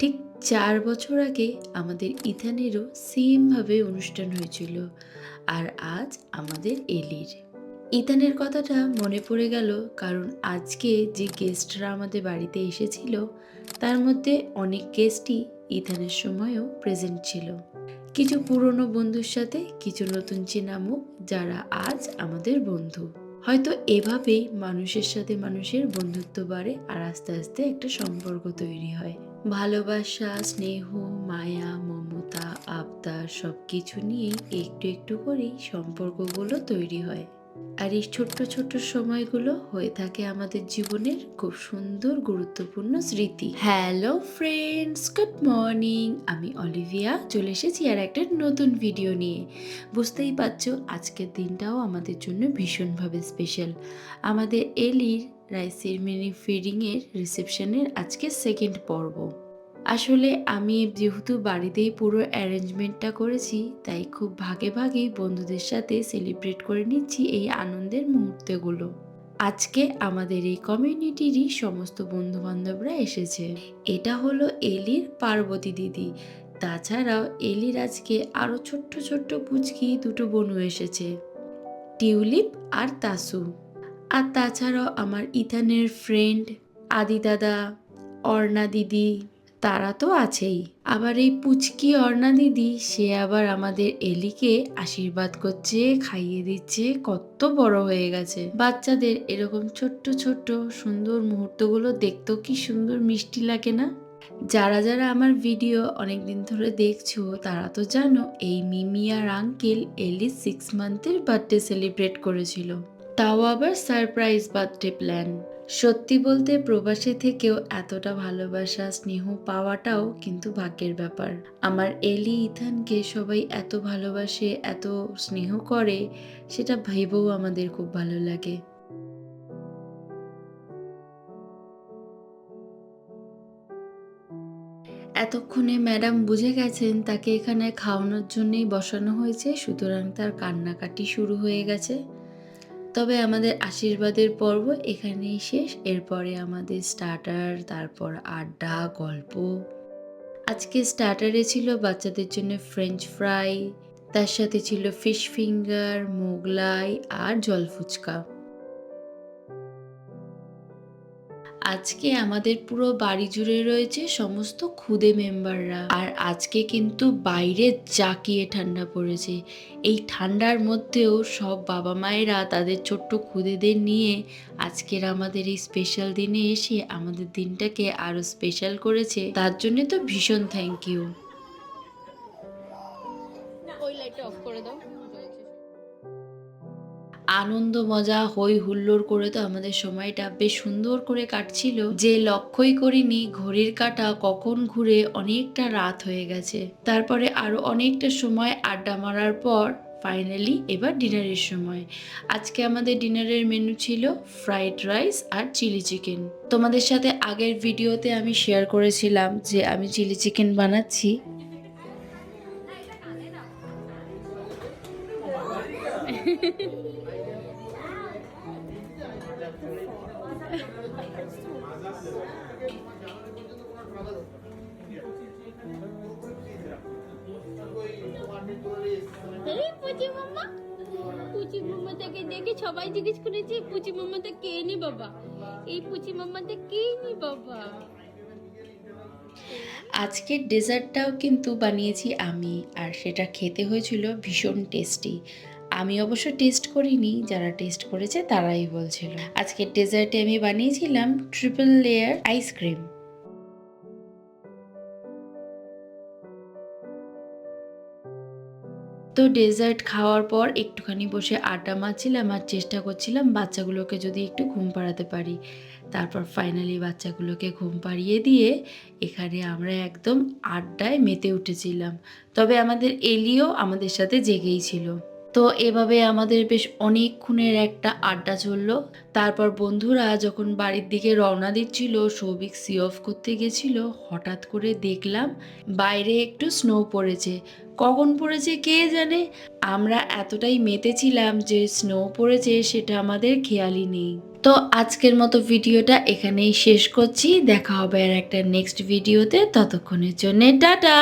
ঠিক ৪ বছর আগে আমাদের ইথানেরও সেমভাবে অনুষ্ঠান হয়েছিল। আর আজ আমাদের এলির। ইথানের কথাটা মনে পড়ে গেল, কারণ আজকে যে গেস্টরা আমাদের বাড়িতে এসেছিল তার মধ্যে অনেক গেস্টই ইথানের সময়ও প্রেজেন্ট ছিল। কিছু পুরনো বন্ধুর সাথে কিছু নতুন চেনা মুখ, যারা আজ আমাদের বন্ধু। হয়তো এভাবেই মানুষের সাথে মানুষের বন্ধুত্ব বাড়ে আর আস্তে আস্তে একটা সম্পর্ক তৈরি হয়। ভালোবাসা, স্নেহ, মায়া, মমতা, আবদার সবকিছু নিয়েই একটু একটু করেই সম্পর্কগুলো তৈরি হয়। আর এই ছোট্ট ছোট্ট সময়গুলো হয়ে থাকে আমাদের জীবনের খুব সুন্দর গুরুত্বপূর্ণ স্মৃতি। Hello friends, good morning. আমি অলিভিয়া চলে এসেছি আর একটা নতুন ভিডিও নিয়ে। বুঝতেই পারছো আজকের দিনটাও আমাদের জন্য ভীষণভাবে স্পেশাল। আমাদের এলির রাইস সেরিমনি ফিডিংয়ের রিসেপশনের আজকে সেকেন্ড পর্ব। আসলে আমি যেহেতু বাড়িতেই পুরো অ্যারেঞ্জমেন্টটা করেছি, তাই খুব ভাগে ভাগেই বন্ধুদের সাথে সেলিব্রেট করে নিচ্ছি এই আনন্দের মুহূর্তগুলো। আজকে আমাদের এই কমিউনিটিরই সমস্ত বন্ধু বান্ধবরা এসেছে। এটা হলো এলির পার্বতী দিদি। তাছাড়াও এলির আজকে আরো ছোট্ট ছোট্ট পুচকি দুটো বোনও এসেছে, টিউলিপ আর তাসু। আর তাছাড়াও আমার ইথানের ফ্রেন্ড আদি দাদা, অর্ণা দিদি, তারা তো আছেই। আবার এই পুচকি অর্ণা দিদি, সে আবার আমাদের এলিকে আশীর্বাদ করছে, খাইয়ে দিচ্ছে, কত বড় হয়ে গেছে। বাচ্চাদের এরকম ছোট্ট ছোট্ট সুন্দর মুহূর্তগুলো দেখতেও কি সুন্দর মিষ্টি লাগে না? যারা যারা আমার ভিডিও অনেকদিন ধরে দেখছো তারা তো জানো এই মিমি আর আঙ্কেল এলি 6 মান্থের বার্থডে সেলিব্রেট করেছিল, তাও আবার সারপ্রাইজ বার্থডে প্ল্যান। সত্যি বলতে প্রবাসে থেকেও এতটা ভালোবাসা স্নেহ পাওয়াটাও কিন্তু ভাগ্যের ব্যাপার। আমার এলি ইথানকে সবাই এত ভালোবাসে, এত স্নেহ করে, সেটা ভেবেও আমাদের খুব ভালো লাগে। এতক্ষণে ম্যাডাম বুঝে গেছেন তাকে এখানে খাওয়ানোর জন্যই বসানো হয়েছে, সুতরাং তার কান্নাকাটি শুরু হয়ে গেছে। তবে আমাদের আশীর্বাদের পর্ব এখানেই শেষ। এরপরে আমাদের স্টার্টার, তারপর আড্ডা, গল্প। আজকে স্টার্টারে ছিল বাচ্চাদের জন্য ফ্রেঞ্চ ফ্রাই, তার সাথে ছিল ফিশ ফিঙ্গার, মোগলাই আর জল ফুচকা। আজকে আমাদের পুরো বাড়ি জুড়ে রয়েছে সমস্ত খুদে মেম্বাররা। আর আজকে কিন্তু বাইরে জাঁকিয়ে ঠান্ডা পড়েছে। এই ঠান্ডার মধ্যেও সব বাবা মায়েরা তাদের ছোট্ট খুদেদের নিয়ে আজকের আমাদের এই স্পেশাল দিনে এসে আমাদের দিনটাকে আরো স্পেশাল করেছে, তার জন্য তো ভীষণ থ্যাংক ইউ। ওই লাইটটা অফ করে দাও। আনন্দ মজা হই হুল্লোড় করে তো আমাদের সময়টা বেশ সুন্দর করে কাটছিল, যে লক্ষ্যই করিনি ঘড়ির কাঁটা কখন ঘুরে অনেকটা রাত হয়ে গেছে। তারপরে আরো অনেকটা সময় আড্ডা মারার পর ফাইনালি এবার ডিনারের সময়। আজকে আমাদের ডিনারের মেনু ছিল ফ্রাইড রাইস আর চিলি চিকেন। তোমাদের সাথে আগের ভিডিওতে আমি শেয়ার করেছিলাম যে আমি চিলি চিকেন বানাচ্ছি। এই পুচি মাম্মা, পুচি মাম্মাটাকে দেখে সবাই জিজ্ঞেস করেছে পুচি মাম্মাটা কে নি বাবা, এই পুচি মাম্মাটা কে নি বাবা। আজকের ডেজার্টটাও কিন্তু বানিয়েছি আমি, আর সেটা খেতে হয়েছিল ভীষণ টেস্টি। আমি অবশ্য টেস্ট করিনি, যারা টেস্ট করেছে তারাই বলছিল। আজকের ডেজার্টে আমি বানিয়েছিলাম ট্রিপল লেয়ার আইসক্রিম। তো ডেজার্ট খাওয়ার পর একটুখানি বসে আড্ডা মারছিলাম আর চেষ্টা করছিলাম বাচ্চাগুলোকে যদি একটু ঘুম পাড়াতে পারি। তারপর ফাইনালি বাচ্চাগুলোকে ঘুম পাড়িয়ে দিয়ে এখানে আমরা একদম আড্ডায় মেতে উঠেছিলাম। তবে আমাদের এলিও আমাদের সাথে জেগেই ছিল। তো এভাবে আমাদের বেশ অনেকক্ষণের একটা আড্ডা চললো। তারপর বন্ধুরা যখন বাড়ির দিকে রওনা দিচ্ছিল, সৌভিক সি অফ করতে গেছিল, হঠাৎ করে দেখলাম বাইরে একটু স্নো পড়েছে। কখন পড়েছে কে জানে, আমরা এতটাই মেতেছিলাম যে স্নো পড়েছে সেটা আমাদের খেয়ালই নেই। তো আজকের মতো ভিডিওটা এখানেই শেষ করছি। দেখা হবে আর একটা নেক্সট ভিডিওতে। ততক্ষণের জন্যে টাটা।